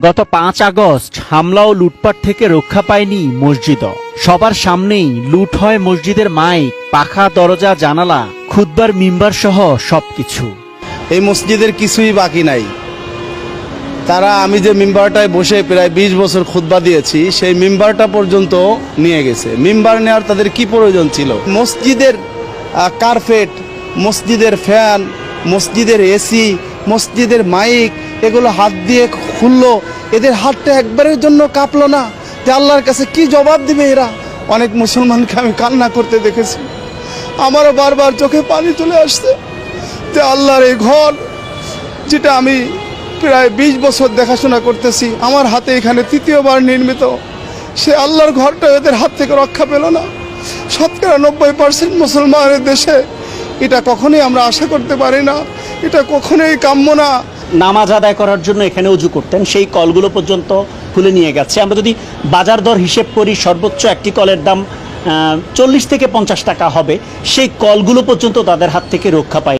গত ৫ আগস্ট হামলা ও লুটপাট থেকে রক্ষা পায়নি মসজিদও। সবার সামনেই লুট হয় মসজিদের মাইক, পাখা, দরজা, জানালা, খুতবার মিম্বার সহ সবকিছু। এই মসজিদের কিছুই বাকি নাই। তারা আমি যে মিম্বারটায় বসে প্রায় ২০ বছর খুতবা দিয়েছি, সেই মিম্বারটা পর্যন্ত নিয়ে গেছে। মিম্বার নেওয়ার তাদের কি প্রয়োজন ছিল? মসজিদের কার্পেট, মসজিদের ফ্যান, মসজিদের এসি, মসজিদের মাইক, এগুলো হাত দিয়ে খুললো। এদের হাতটা একবারের জন্য কাঁপলো না যে আল্লাহর কাছে কি জবাব দিবে এরা? অনেক মুসলমানকে আমি কান্না করতে দেখেছি। আমারও বারবার চোখে পানি চলে আসছে যে আল্লাহর এই ঘর, যেটা আমি প্রায় ২০ বছর দেখাশোনা করতেছি, আমার হাতে এখানে তৃতীয়বার নির্মিত, সে আল্লাহর ঘরটা এদের হাত থেকে রক্ষা পেল না। শতকরা ৯০% মুসলমানের দেশে এটা কখনোই আমরা আশা করতে পারি না, এটা কখনোই কাম্য না। নামাজ আদায় করার জন্য এখানে উজু করতেন, সেই কলগুলো পর্যন্ত খুলে নিয়ে গেছে। আমরা যদি বাজার দর হিসেব করি, সর্বোচ্চ একটি কলের দাম ৪০ থেকে ৫০ টাকা হবে। সেই কলগুলো পর্যন্ত তাদের হাত থেকে রক্ষা পায়।